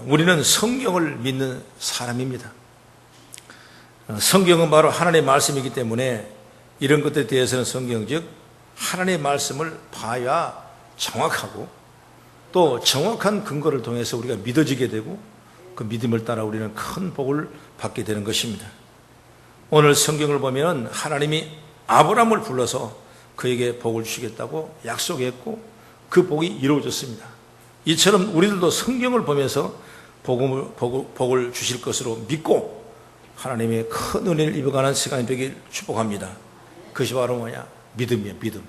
우리는 성경을 믿는 사람입니다. 성경은 바로 하나님의 말씀이기 때문에 이런 것들에 대해서는 성경 즉 하나님의 말씀을 봐야 정확하고 또 정확한 근거를 통해서 우리가 믿어지게 되고 그 믿음을 따라 우리는 큰 복을 받게 되는 것입니다. 오늘 성경을 보면 하나님이 아브라함을 불러서 그에게 복을 주시겠다고 약속했고 그 복이 이루어졌습니다. 이처럼 우리들도 성경을 보면서 복을 주실 것으로 믿고 하나님의 큰 은혜를 입어가는 시간이 되길 축복합니다. 그것이 바로 뭐냐? 믿음이에요. 믿음.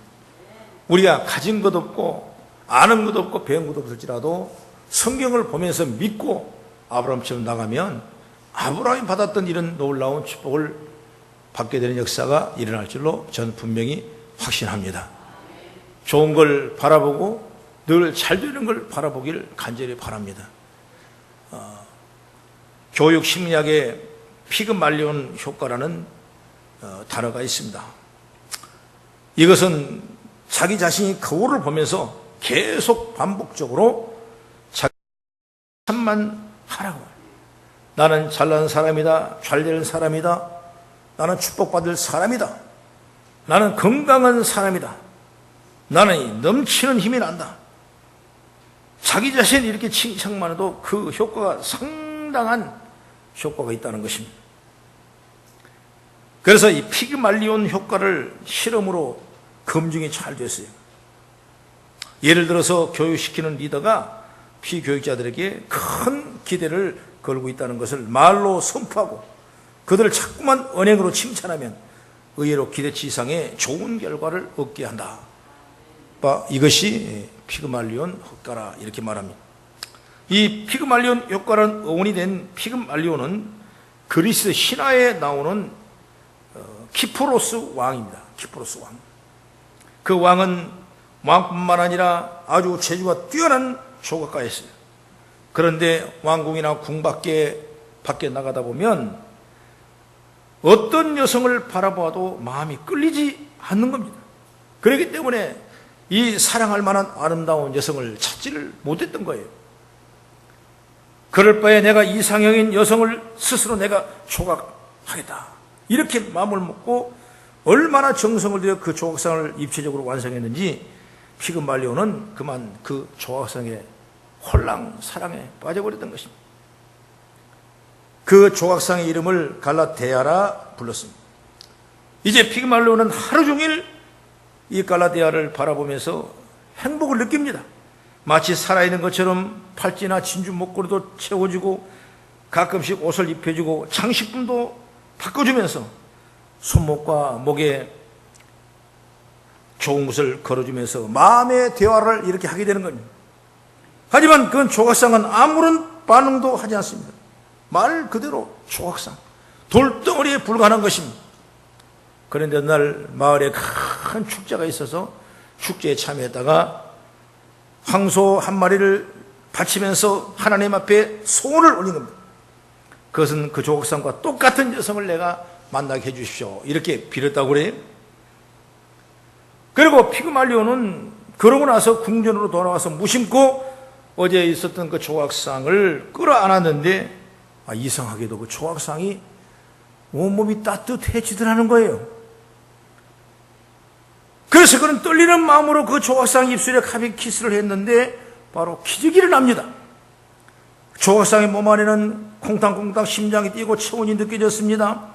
우리가 가진 것 없고 아는 것 없고 배운 것 없을지라도 성경을 보면서 믿고 아브라함처럼 나가면 아브라함이 받았던 이런 놀라운 축복을 받게 되는 역사가 일어날 줄로 저는 분명히 확신합니다. 좋은 걸 바라보고 늘 잘 되는 걸 바라보길 간절히 바랍니다. 교육 심리학에 피그말리온 효과라는 단어가 있습니다. 이것은 자기 자신이 거울을 보면서 계속 반복적으로 자기 참만 하라고. 나는 잘난 사람이다. 잘되는 사람이다. 나는 축복받을 사람이다. 나는 건강한 사람이다. 나는 넘치는 힘이 난다. 자기 자신이 이렇게 칭찬만 해도 그 효과가 상당한 효과가 있다는 것입니다. 그래서 이 피그말리온 효과를 실험으로 검증이 잘 됐어요. 예를 들어서 교육시키는 리더가 피교육자들에게 큰 기대를 걸고 있다는 것을 말로 선포하고 그들을 자꾸만 언행으로 칭찬하면 의외로 기대치 이상의 좋은 결과를 얻게 한다. 이것이 피그말리온 효과라 이렇게 말합니다. 이 피그말리온 효과는 어원이 된 피그말리온은 그리스 신화에 나오는 키프로스 왕입니다. 키프로스 왕. 그 왕은 왕뿐만 아니라 아주 재주가 뛰어난 조각가였어요. 그런데 왕궁이나 궁 밖에 나가다 보면 어떤 여성을 바라보아도 마음이 끌리지 않는 겁니다. 그렇기 때문에 이 사랑할 만한 아름다운 여성을 찾지를 못했던 거예요. 그럴 바에 내가 이상형인 여성을 스스로 내가 조각하겠다. 이렇게 마음을 먹고 얼마나 정성을 들여 그 조각상을 입체적으로 완성했는지 피그말리온은 그만 그 조각상의 홀랑 사랑에 빠져버렸던 것입니다. 그 조각상의 이름을 갈라데아라 불렀습니다. 이제 피그말리온은 하루 종일 이 갈라데아를 바라보면서 행복을 느낍니다. 마치 살아있는 것처럼 팔찌나 진주 목걸이도 채워주고 가끔씩 옷을 입혀주고 장식품도 바꿔주면서 손목과 목에 좋은 것을 걸어주면서 마음의 대화를 이렇게 하게 되는 겁니다. 하지만 그 조각상은 아무런 반응도 하지 않습니다. 말 그대로 조각상, 돌덩어리에 불과한 것입니다. 그런데 어느 날 마을에 큰 축제가 있어서 축제에 참여했다가 황소 한 마리를 바치면서 하나님 앞에 소원을 올린 겁니다. 그것은 그 조각상과 똑같은 여성을 내가 만나게 해주십시오. 이렇게 빌었다고 그래요. 그리고 피그말리온은 그러고 나서 궁전으로 돌아와서 무심코 어제 있었던 그 조각상을 끌어안았는데 이상하게도 그 조각상이 온몸이 따뜻해지더라는 거예요. 그래서 그는 떨리는 마음으로 그 조각상 입술에 가볍게 키스를 했는데 바로 기적이 일어납니다. 조각상의 몸 안에는 콩탕콩탕 심장이 뛰고 체온이 느껴졌습니다.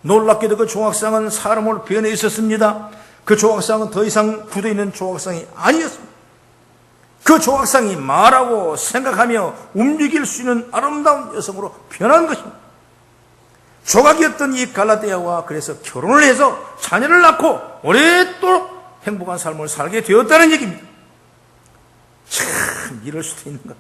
놀랍게도 그 조각상은 사람으로 변해 있었습니다. 그 조각상은 더 이상 굳어있는 조각상이 아니었습니다. 그 조각상이 말하고 생각하며 움직일 수 있는 아름다운 여성으로 변한 것입니다. 조각이었던 이 갈라데아와 그래서 결혼을 해서 자녀를 낳고 오랫도록 행복한 삶을 살게 되었다는 얘기입니다. 참 이럴 수도 있는가.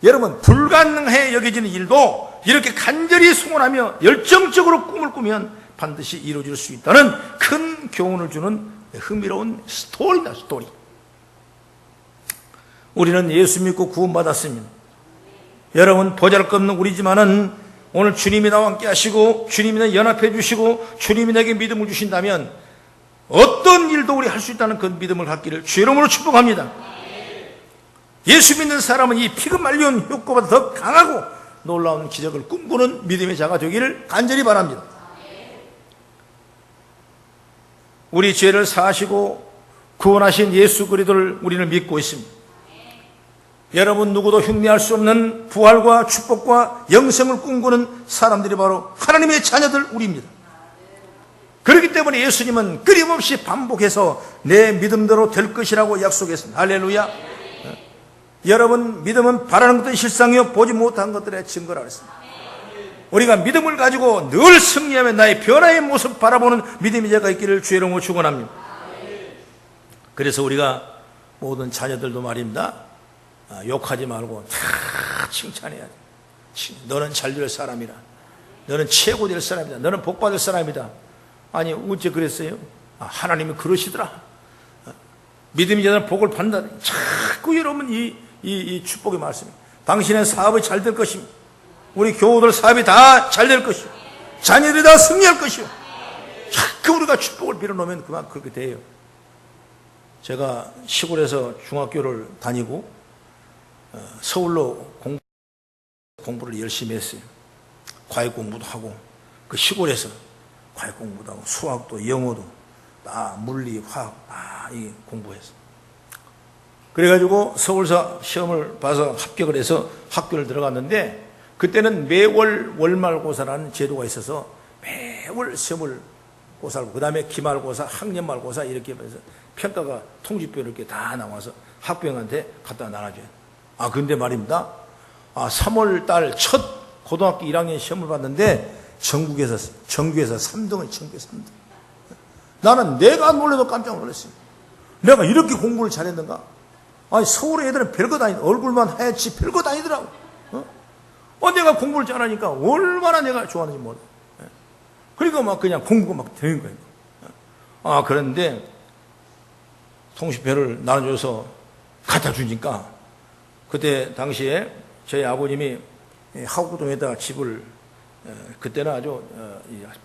여러분, 불가능해 여겨지는 일도 이렇게 간절히 소원하며 열정적으로 꿈을 꾸면 반드시 이루어질 수 있다는 큰 교훈을 주는 흥미로운 스토리다. 스토리. 우리는 예수 믿고 구원받았습니다. 여러분, 보잘것없는 우리지만은 오늘 주님이 나와 함께 하시고 주님이 나 연합해 주시고 주님이 내게 믿음을 주신다면 어떤 일도 우리 할 수 있다는 그 믿음을 갖기를 주의 이름으로 축복합니다. 예수 믿는 사람은 이 피가 말려온 효과보다 더 강하고 놀라운 기적을 꿈꾸는 믿음의 자가 되기를 간절히 바랍니다. 우리 죄를 사하시고 구원하신 예수 그리스도를 우리는 믿고 있습니다. 여러분 누구도 흉내할 수 없는 부활과 축복과 영생을 꿈꾸는 사람들이 바로 하나님의 자녀들 우리입니다. 그렇기 때문에 예수님은 끊임없이 반복해서 내 믿음대로 될 것이라고 약속했습니다. 할렐루야. 여러분 믿음은 바라는 것들의 실상이요 보지 못한 것들의 증거라 그랬습니다. 우리가 믿음을 가지고 늘 승리하며 나의 변화의 모습 바라보는 믿음의 자가 있기를 주의 이름으로 축원합니다. 그래서 우리가 모든 자녀들도 말입니다. 욕하지 말고 다 칭찬해야 돼. 너는 잘 될 사람이라. 너는 최고 될 사람이다. 너는 복 받을 사람이다. 아니 어째 그랬어요? 하나님이 그러시더라. 믿음의 자는 복을 받는다. 자꾸 여러분 이 축복의 말씀이 당신의 사업이 잘 될 것입니다. 우리 교우들 사업이 다 잘 될 것이요 자녀들이 다 승리할 것이요 자꾸 우리가 축복을 빌어놓으면 그만 그렇게 돼요. 제가 시골에서 중학교를 다니고 서울로 공부를 열심히 했어요. 과외 공부도 하고 그 시골에서 과외 공부도 하고 수학도 영어도 다 물리 화학 다 공부했어요. 그래가지고 서울서 시험을 봐서 합격을 해서 학교를 들어갔는데 그때는 매월 월말고사라는 제도가 있어서 매월 시험을 고사하고 그 다음에 기말고사, 학년말고사 이렇게 해서 평가가 통지표 이렇게 다 나와서 학부형한테 갖다 나눠줘요. 근데 말입니다. 3월 달 첫 고등학교 1학년 시험을 봤는데 전국에서 3등을 전국에 3등. 나는 내가 놀라도 깜짝 놀랐어요. 내가 이렇게 공부를 잘했는가? 서울 애들은 별것 아니다. 얼굴만 하얗지 별것 아니더라고. 내가 공부를 잘하니까 얼마나 내가 좋아하는지 몰라. 그러니까 막 그냥 공부가 막 되는 거예요. 그런데 통신표를 나눠줘서 갖다 주니까 그때 당시에 저희 아버님이 하곡동에다 집을 그때는 아주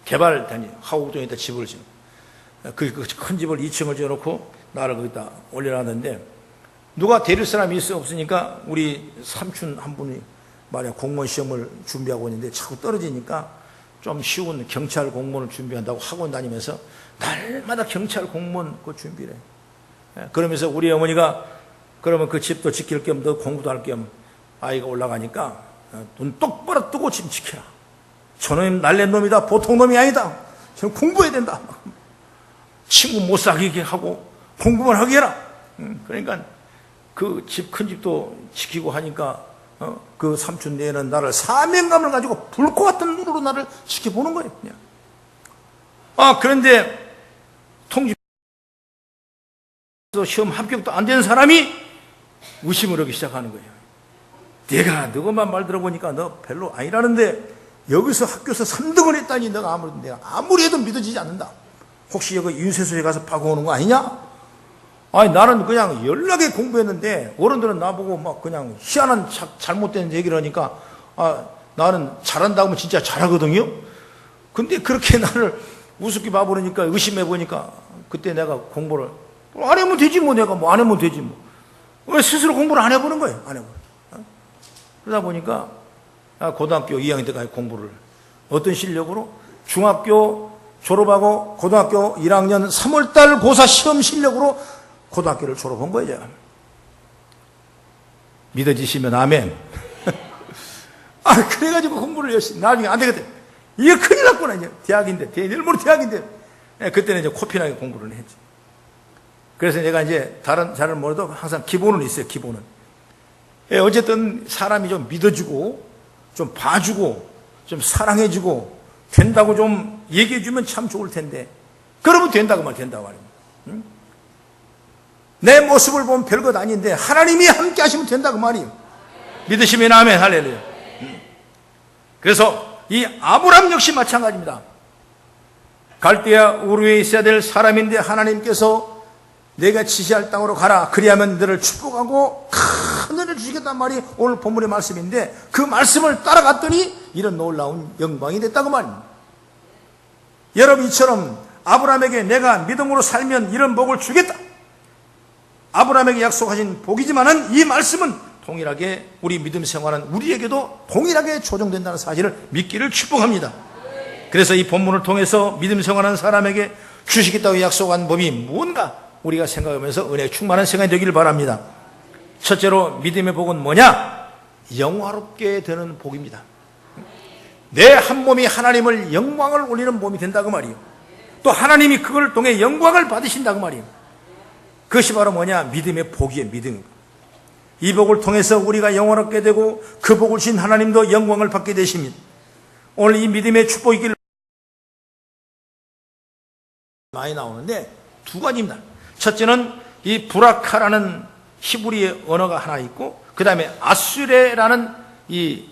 개발단위 하곡동에다 집을 지금 그 큰 집을 2층을 지어놓고 나를 거기다 올려놨는데 누가 데릴 사람이 없으니까 우리 삼촌 한 분이 말이야 공무원 시험을 준비하고 있는데 자꾸 떨어지니까 좀 쉬운 경찰 공무원을 준비한다고 학원 다니면서 날마다 경찰 공무원 그 준비를 해. 그러면서 우리 어머니가 그러면 그 집도 지킬 겸 너 공부도 할 겸 아이가 올라가니까 눈 똑바로 뜨고 지금 지켜라. 저놈 날랜 놈이다. 보통 놈이 아니다. 저는 공부해야 된다. 친구 못 사귀게 하고 공부만 하게 해라. 그러니까 그 집 큰 집도 지키고 하니까 그 삼촌 내에는 나를 사명감을 가지고 불꽃 같은 눈으로 나를 지켜보는 거예요. 그냥. 그런데 통지에서 시험 합격도 안 된 사람이 의심을 하기 시작하는 거예요. 내가 너것만 말 들어보니까 너 별로 아니라는데 여기서 학교에서 3등을 했다니 내가 아무리 해도 믿어지지 않는다. 혹시 여기 윤세수에 가서 파고 오는 거 아니냐? 나는 그냥 연락에 공부했는데 어른들은 나보고 막 그냥 희한한 잘못된 얘기를 하니까 나는 잘한다고 하면 진짜 잘하거든요. 근데 그렇게 나를 우습게 봐버리니까 의심해보니까 그때 내가 공부를 안 하면 되지 뭐 내가 뭐 안 하면 되지 뭐. 왜 스스로 공부를 안 해보는 거예요. 안 해보는. 그러다 보니까 고등학교 2학년 때까지 공부를 어떤 실력으로 중학교 졸업하고 고등학교 1학년 3월달 고사 시험 실력으로 고등학교를 졸업한 거예요. 믿어지시면 아멘. 그래가지고 공부를 열심히 나중에 안 되거든. 이게 큰일 났구나 이제 대학인데 내일모레 대학인데 그때는 이제 코피나게 공부를 했지. 그래서 내가 이제 다른 잘은 몰라도 항상 기본은 있어요. 기본은. 어쨌든 사람이 좀 믿어주고 좀 봐주고 좀 사랑해주고 된다고 좀 얘기해주면 참 좋을 텐데 그러면 된다고 말입니다. 응? 내 모습을 보면 별것 아닌데 하나님이 함께 하시면 된다고 말이에요. 믿으시면 아멘. 할렐루야. 그래서 이 아브람 역시 마찬가지입니다. 갈대아 우르에 있어야 될 사람인데 하나님께서 내가 지시할 땅으로 가라. 그리하면 너를 축복하고 큰 은혜를 주시겠단 말이 오늘 본문의 말씀인데 그 말씀을 따라갔더니 이런 놀라운 영광이 됐다고 말입니다. 여러분 이처럼 아브라함에게 내가 믿음으로 살면 이런 복을 주겠다. 아브라함에게 약속하신 복이지만은 이 말씀은 동일하게 우리 믿음 생활은 우리에게도 동일하게 조정된다는 사실을 믿기를 축복합니다. 그래서 이 본문을 통해서 믿음 생활하는 사람에게 주시겠다고 약속한 법이 뭔가 우리가 생각하면서 은혜 충만한 시간이 되기를 바랍니다. 첫째로 믿음의 복은 뭐냐? 영화롭게 되는 복입니다. 내 한 몸이 하나님을 영광을 올리는 몸이 된다고 말이에요. 또 하나님이 그걸 통해 영광을 받으신다고 말이에요. 그것이 바로 뭐냐? 믿음의 복이에요. 믿음. 이 복을 통해서 우리가 영화롭게 되고 그 복을 주신 하나님도 영광을 받게 되십니다. 오늘 이 믿음의 축복이 있기를 많이 나오는데 두 가지입니다. 첫째는 이 브라카라는 히브리의 언어가 하나 있고 그 다음에 아수레라는 이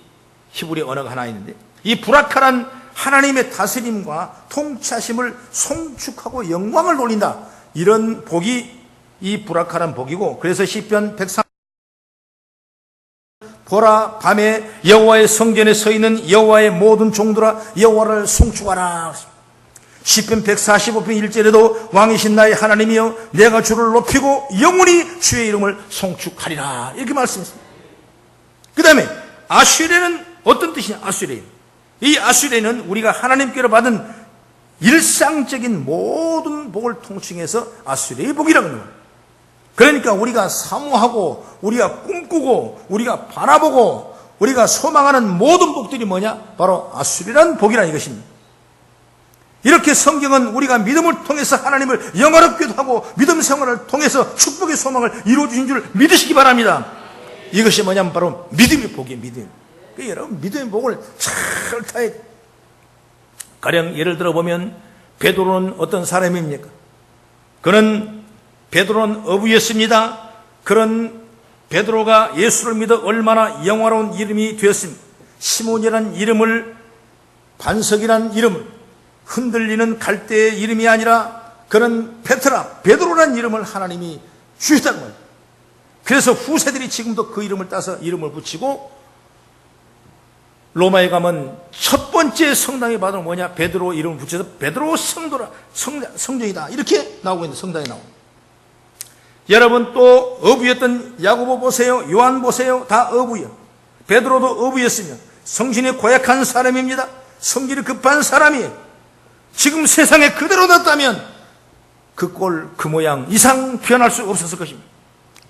히브리 언어가 하나 있는데 이 브라카란 하나님의 다스림과 통치하심을 송축하고 영광을 돌린다. 이런 복이 이 브라카란 복이고 그래서 시편 103 보라 밤에 여호와의 성전에 서 있는 여호와의 모든 종들아 여호와를 송축하라. 시편 145편 1절에도 왕이신 나의 하나님이여 내가 주를 높이고 영원히 주의 이름을 송축하리라 이렇게 말씀했습니다. 그 다음에 아수레는 어떤 뜻이냐? 아수레. 이 아수레는 우리가 하나님께로 받은 일상적인 모든 복을 통칭해서 아수레의 복이라고 합니다. 그러니까 우리가 사모하고 우리가 꿈꾸고 우리가 바라보고 우리가 소망하는 모든 복들이 뭐냐? 바로 아수레라는 복이라 이것입니다. 이렇게 성경은 우리가 믿음을 통해서 하나님을 영화롭게도 하고 믿음 생활을 통해서 축복의 소망을 이루어주신 줄 믿으시기 바랍니다. 이것이 뭐냐면 바로 믿음의 복이에요. 믿음. 그러니까 여러분 믿음의 복을 잘 타야 돼요. 가령 예를 들어보면 베드로는 어떤 사람입니까? 베드로는 어부였습니다. 그런 베드로가 예수를 믿어 얼마나 영화로운 이름이 되었습니까? 시몬이라는 이름을 반석이라는 이름을 흔들리는 갈대의 이름이 아니라 그런 베드로라는 이름을 하나님이 주셨다는 거예요. 그래서 후세들이 지금도 그 이름을 따서 이름을 붙이고 로마에 가면 첫 번째 성당에 받은 뭐냐? 베드로 이름을 붙여서 베드로 성도라 성전이다 이렇게 나오고 있는 성당에 나옵니다. 여러분 또 어부였던 야고보 보세요. 요한 보세요. 다 어부예요. 베드로도 어부였으며 성신이 고약한 사람입니다. 성질이 급한 사람이에요. 지금 세상에 그대로 놨다면 그 꼴, 그 모양 이상 변할 수 없었을 것입니다.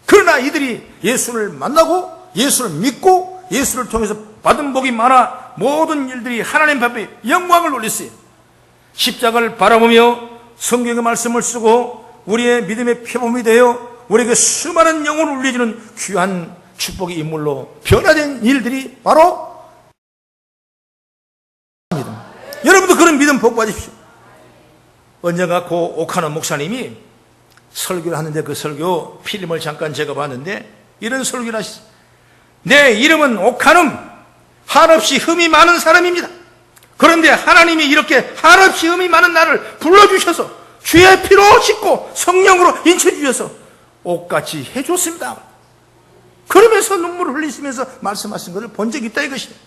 그러나 이들이 예수를 만나고 예수를 믿고 예수를 통해서 받은 복이 많아 모든 일들이 하나님 앞에 영광을 올렸어요. 십자가를 바라보며 성경의 말씀을 쓰고 우리의 믿음의 표범이 되어 우리에게 수많은 영혼을 울려주는 귀한 축복의 인물로 변화된 일들이 바로 여러분도 그런 믿음 복 받으십시오. 언젠가 고 오카노 목사님이 설교를 하는데 그 설교 필름을 잠깐 제가 봤는데 이런 설교를 하셨어요. 내 이름은 오카눔, 한없이 흠이 많은 사람입니다. 그런데 하나님이 이렇게 한없이 흠이 많은 나를 불러주셔서 주의 피로 씻고 성령으로 인쳐주셔서 옷같이 해줬습니다. 그러면서 눈물을 흘리시면서 말씀하신 것을 본 적이 있다 이것입니다.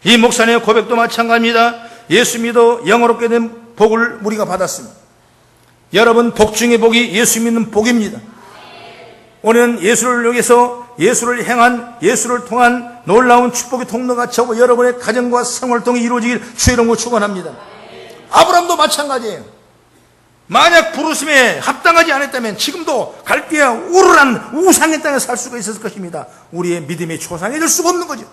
이 목사님의 고백도 마찬가지입니다. 예수 믿어 영어롭게 된 복을 우리가 받았습니다. 여러분 복 중의 복이 예수 믿는 복입니다. 오늘은 예수를 위해서 예수를 행한 예수를 통한 놀라운 축복의 통로가 저와 여러분의 가정과 생활을 통해 이루어지길 주의 이름으로 축원합니다. 아브라함도 마찬가지예요. 만약 부르심에 합당하지 않았다면 지금도 갈대아 우르란 우상의 땅에 살 수가 있었을 것입니다. 우리의 믿음의 조상이 될 수가 없는 거죠.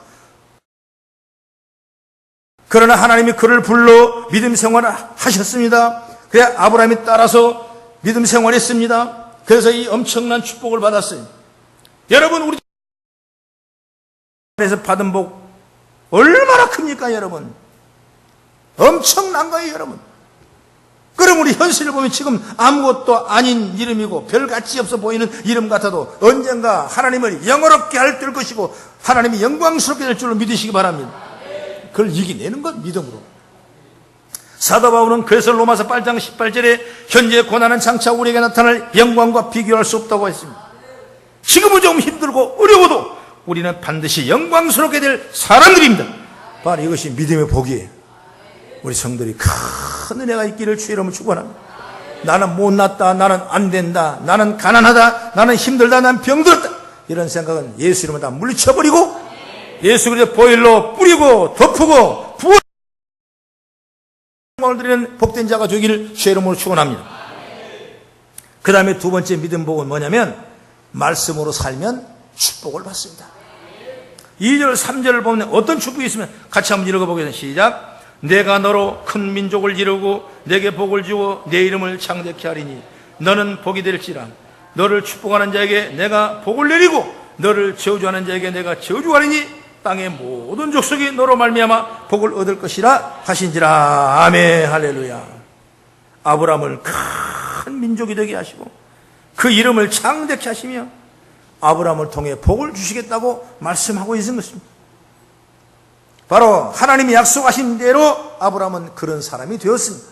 그러나 하나님이 그를 불러 믿음 생활을 하셨습니다. 그래 아브라함이 따라서 믿음 생활했습니다. 그래서 이 엄청난 축복을 받았어요. 여러분 우리 에서 받은 복 얼마나 큽니까 여러분? 엄청난 거예요 여러분. 그럼 우리 현실을 보면 지금 아무것도 아닌 이름이고 별가치 없어 보이는 이름 같아도 언젠가 하나님을 영어롭게 할 것이고 하나님이 영광스럽게 될 줄로 믿으시기 바랍니다. 그걸 이겨내는 것 믿음으로. 사도 바울은 그래서 로마서 8장 18절에 현재 고난은 장차 우리에게 나타날 영광과 비교할 수 없다고 했습니다. 지금은 좀 힘들고 어려워도 우리는 반드시 영광스럽게 될 사람들입니다. 바로 이것이 믿음의 복이에요. 우리 성들이 큰 은혜가 있기를 주의 이름으로 축원합니다. 나는 못났다, 나는 안 된다, 나는 가난하다, 나는 힘들다, 나는 병들었다, 이런 생각은 예수 이름으로 다 물리쳐버리고 예수 그리스도 보혈로 뿌리고 덮고 부어 드리는 복된 자가 되기를 주의 이름으로 축원합니다. 그 다음에 두 번째 믿음 복은 뭐냐면 말씀으로 살면 축복을 받습니다. 2절 3절을 보면 어떤 축복이 있으면 같이 한번 읽어보겠습니다. 시작. 내가 너로 큰 민족을 이루고 내게 복을 주어 내 이름을 창대케 하리니 너는 복이 될지라. 너를 축복하는 자에게 내가 복을 내리고 너를 저주하는 자에게 내가 저주하리니 땅의 모든 족속이 너로 말미암아 복을 얻을 것이라 하신지라. 아멘. 할렐루야. 아브라함을 큰 민족이 되게 하시고 그 이름을 창대케 하시며 아브라함을 통해 복을 주시겠다고 말씀하고 있는 것입니다. 바로 하나님이 약속하신 대로 아브라함은 그런 사람이 되었습니다.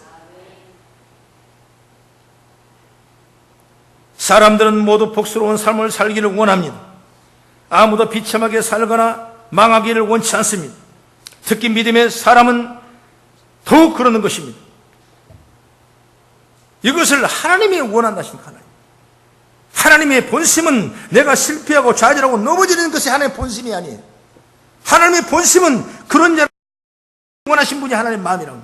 사람들은 모두 복스러운 삶을 살기를 원합니다. 아무도 비참하게 살거나 망하기를 원치 않습니다. 특히 믿음의 사람은 더욱 그러는 것입니다. 이것을 하나님이 원한다신 하나님. 하나님의 본심은 내가 실패하고 좌절하고 넘어지는 것이 하나님의 본심이 아니에요. 하나님의 본심은 그런 자를 원하신 분이 하나님의 마음이라고.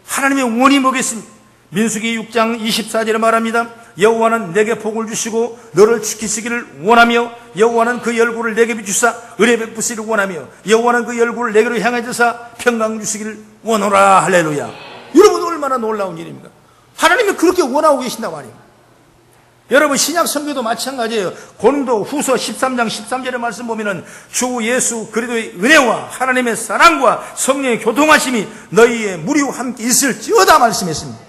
하나님의 원이 뭐겠습니까? 민수기 6장 24절에 말합니다. 여호와는 내게 복을 주시고 너를 지키시기를 원하며 여호와는 그 얼굴을 내게 비추사 은혜 베푸시기를 원하며 여호와는 그 얼굴을 내게로 향해 주사 평강 주시기를 원하라. 할렐루야. 여러분 얼마나 놀라운 일입니까? 하나님이 그렇게 원하고 계신다고 하니까. 여러분 신약 성경도 마찬가지예요. 고린도 후서 13장 13절의 말씀 보면은 주 예수 그리스도의 은혜와 하나님의 사랑과 성령의 교통하심이 너희의 무리와 함께 있을지어다 말씀했습니다.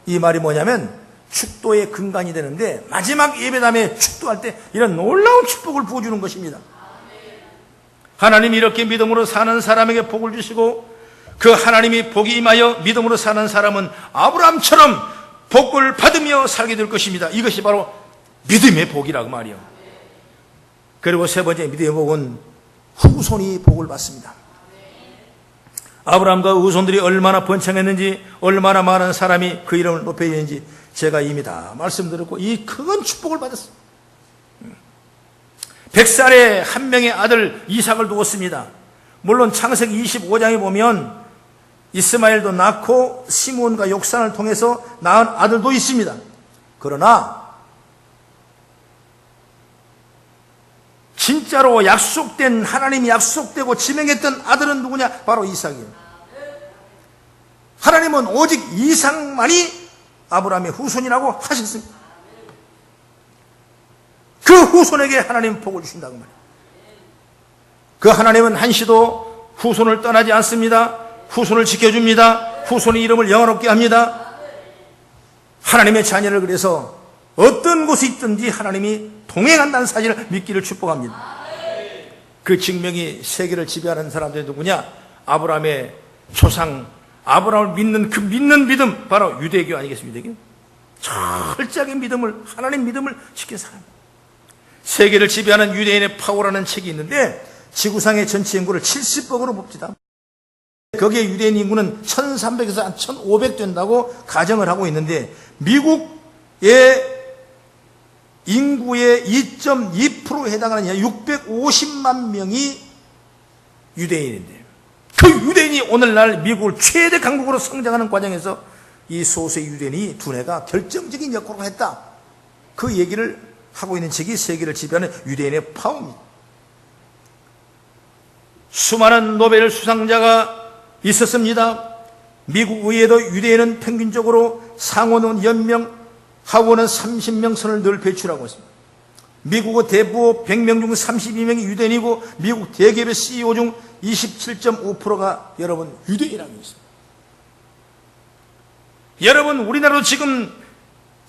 이 말이 뭐냐면 축도의 근간이 되는데 마지막 예배담에 축도할 때 이런 놀라운 축복을 부어주는 것입니다. 하나님이 이렇게 믿음으로 사는 사람에게 복을 주시고 그 하나님이 복이 임하여 믿음으로 사는 사람은 아브라함처럼 복을 받으며 살게 될 것입니다. 이것이 바로 믿음의 복이라고 말이요. 그리고 세 번째 믿음의 복은 후손이 복을 받습니다. 아브라함과 후손들이 얼마나 번창했는지 얼마나 많은 사람이 그 이름을 높여지는지 제가 이미 다 말씀드렸고 이 큰 축복을 받았어요. 100살에 한 명의 아들 이삭을 두었습니다. 물론 창세기 25장에 보면 이스마엘도 낳고 시므온과 욕산을 통해서 낳은 아들도 있습니다. 그러나 진짜로 약속된 하나님이 약속되고 지명했던 아들은 누구냐? 바로 이삭이에요. 하나님은 오직 이삭만이 아브라함의 후손이라고 하셨습니다. 그 후손에게 하나님 복을 주신다고 말이에요. 그 하나님은 한시도 후손을 떠나지 않습니다. 후손을 지켜줍니다. 후손의 이름을 영화롭게 합니다. 하나님의 자녀를 그래서 어떤 곳에 있든지 하나님이 동행한다는 사실을 믿기를 축복합니다. 그 증명이 세계를 지배하는 사람들이 누구냐? 아브라함의 조상, 아브라함을 믿는 그 믿는 믿음, 바로 유대교 아니겠습니까? 유대교? 철저하게 믿음을, 하나님 믿음을 지킨 사람. 세계를 지배하는 유대인의 파워라는 책이 있는데 지구상의 전체 인구를 70억으로 봅시다. 거기에 유대인 인구는 1300에서 한 1500 된다고 가정을 하고 있는데 미국의 인구의 2.2%에 해당하는 650만 명이 유대인인데 그 유대인이 오늘날 미국을 최대 강국으로 성장하는 과정에서 이 소수의 유대인이 두뇌가 결정적인 역할을 했다. 그 얘기를 하고 있는 책이 세계를 지배하는 유대인의 파워입니다. 수많은 노벨 수상자가 있었습니다. 미국 의회도 유대인은 평균적으로 상원은 10명, 하원은 30명 선을 늘 배출하고 있습니다. 미국의 대부업 100명 중 32명이 유대인이고 미국 대기업의 CEO 중 27.5%가 여러분 유대인이라고 있습니다. 여러분 우리나라도 지금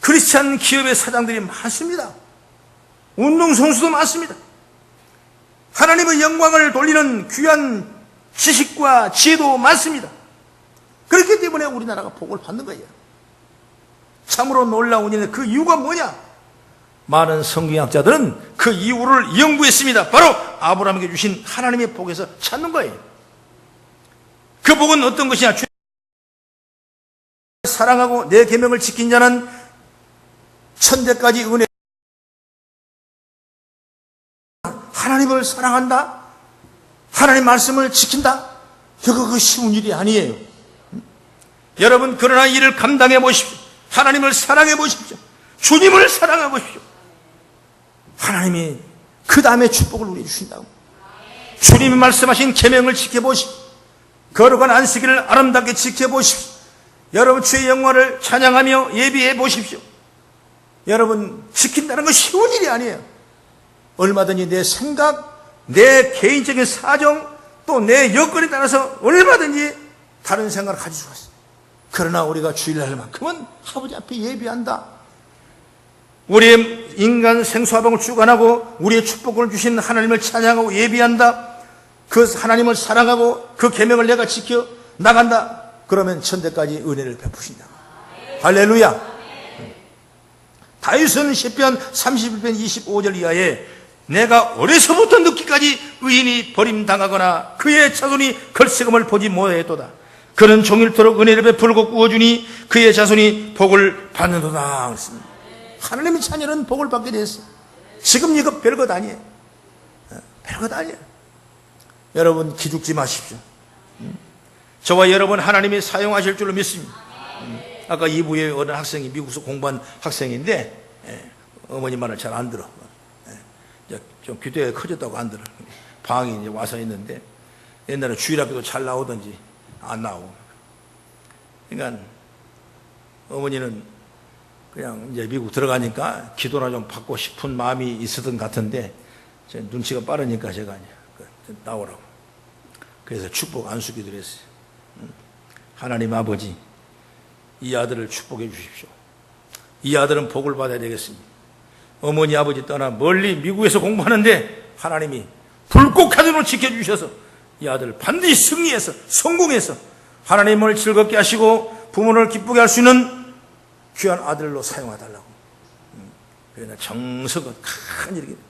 크리스찬 기업의 사장들이 많습니다. 운동선수도 많습니다. 하나님의 영광을 돌리는 귀한 지식과 지혜도 많습니다. 그렇기 때문에 우리나라가 복을 받는 거예요. 참으로 놀라운 일인데 그 이유가 뭐냐? 많은 성경학자들은 그 이유를 연구했습니다. 바로 아브라함에게 주신 하나님의 복에서 찾는 거예요. 그 복은 어떤 것이냐? 사랑하고 내 계명을 지킨 자는 천대까지 은혜. 하나님을 사랑한다, 하나님 말씀을 지킨다, 그 쉬운 일이 아니에요. 여러분, 그러나 이를 감당해 보십시오. 하나님을 사랑해 보십시오. 주님을 사랑해 보십시오. 하나님이 그 다음에 축복을 우리에게 주신다고. 주님이 말씀하신 계명을 지켜보십시오. 거룩한 안식일을 아름답게 지켜보십시오. 여러분, 주의 영광을 찬양하며 예비해 보십시오. 여러분, 지킨다는 건 쉬운 일이 아니에요. 얼마든지 내 생각, 내 개인적인 사정, 또 내 여건에 따라서 얼마든지 다른 생각을 가질 수가 있어요. 그러나 우리가 주일날만큼은 아버지 앞에 예비한다. 우리의 인간 생수화방을 주관하고 우리의 축복을 주신 하나님을 찬양하고 예비한다. 그 하나님을 사랑하고 그 계명을 내가 지켜 나간다. 그러면 천대까지 은혜를 베푸신다. 할렐루야. 다윗은 시편 31편 25절 이하에 내가 어려서부터 늙기까지 의인이 버림당하거나 그의 자손이 걸세금을 보지 못하였도다. 그는 종일토록 은혜를 베풀고 구워주니 그의 자손이 복을 받는도다. 그랬습니다. 하나님의 자녀는 복을 받게 됐어요. 지금 이거 별것 아니에요. 별것 아니에요. 여러분, 기죽지 마십시오. 저와 여러분 하나님이 사용하실 줄로 믿습니다. 아까 2부에 어느 학생이 미국에서 공부한 학생인데 어머니 말을 잘 안 들어. 좀 귀대가 커졌다고 안 들어. 방이 이제 와서 있는데 옛날에 주일학교도 잘 나오던지 안 나오고. 그러니까 어머니는 그냥 이제 미국 들어가니까 기도나 좀 받고 싶은 마음이 있었던 것 같은데 눈치가 빠르니까 제가 나오라고. 그래서 축복 안수기도를 했어요. 하나님 아버지, 이 아들을 축복해 주십시오. 이 아들은 복을 받아야 되겠습니다. 어머니 아버지 떠나 멀리 미국에서 공부하는데 하나님이 불꽃카드로 지켜주셔서 이 아들을 반드시 승리해서 성공해서 하나님을 즐겁게 하시고 부모를 기쁘게 할 수 있는 귀한 아들로 사용해달라고. 그러나 정석은 큰 일이거든요.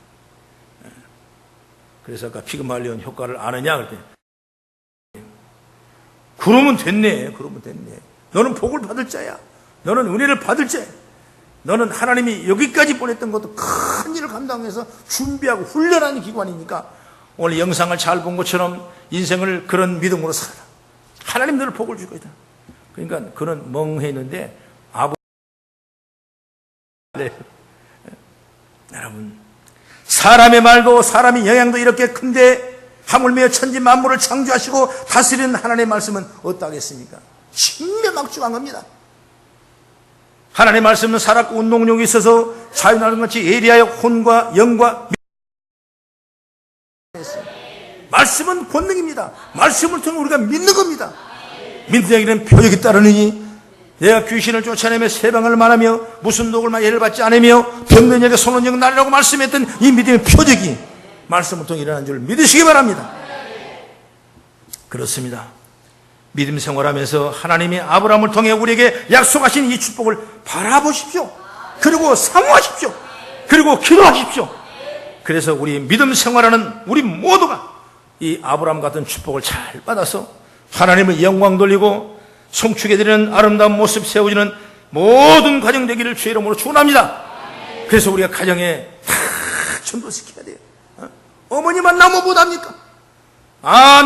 그래서 아까 피그말리온 효과를 아느냐 그랬더니 그러면 됐네. 그러면 됐네. 너는 복을 받을 자야. 너는 은혜를 받을 자야. 너는 하나님이 여기까지 보냈던 것도 큰 일을 감당해서 준비하고 훈련하는 기관이니까 오늘 영상을 잘 본 것처럼 인생을 그런 믿음으로 살아. 하나님 너를 복을 줄 거다. 그러니까 그는 멍해있는데 아버지. 네. 여러분, 사람의 말도 사람의 영향도 이렇게 큰데 하물며 천지 만물을 창조하시고 다스리는 하나님의 말씀은 어떠하겠습니까? 신명막중한 겁니다. 하나님의 말씀은 살았고 운동력이 있어서 자유나는 같이 예리하여 혼과 영과 말씀은 권능입니다. 말씀을 통해 우리가 믿는 겁니다. 믿는 얘기는 표적이 따르느니 내가 귀신을 쫓아내며 세방을 말하며 무슨 독을 예를 받지 않으며 병든 자에게 손은 영 나리라고 말씀했던 이 믿음의 표적이 말씀을 통해 일어난 줄 믿으시기 바랍니다. 그렇습니다. 믿음 생활하면서 하나님이 아브라함을 통해 우리에게 약속하신 이 축복을 바라보십시오. 그리고 사모하십시오. 그리고 기도하십시오. 그래서 우리 믿음 생활하는 우리 모두가 이 아브라함 같은 축복을 잘 받아서 하나님의 영광 돌리고 성축에 드리는 아름다운 모습 세워지는 모든 가정 되기를 주의 이름으로 축원합니다. 그래서 우리가 가정에 다 전도시켜야 돼요. 어머니만 나오면 못합니까?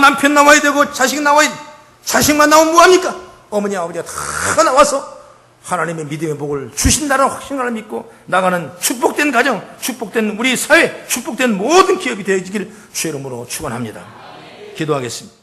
남편 나와야 되고 자식 나와야 돼. 자식만 나오면 뭐합니까? 어머니 아버지가 다 나와서 하나님의 믿음의 복을 주신다는 확신을 믿고 나가는 축복된 가정, 축복된 우리 사회, 축복된 모든 기업이 되어지기를 주의 이름으로 축원합니다. 기도하겠습니다.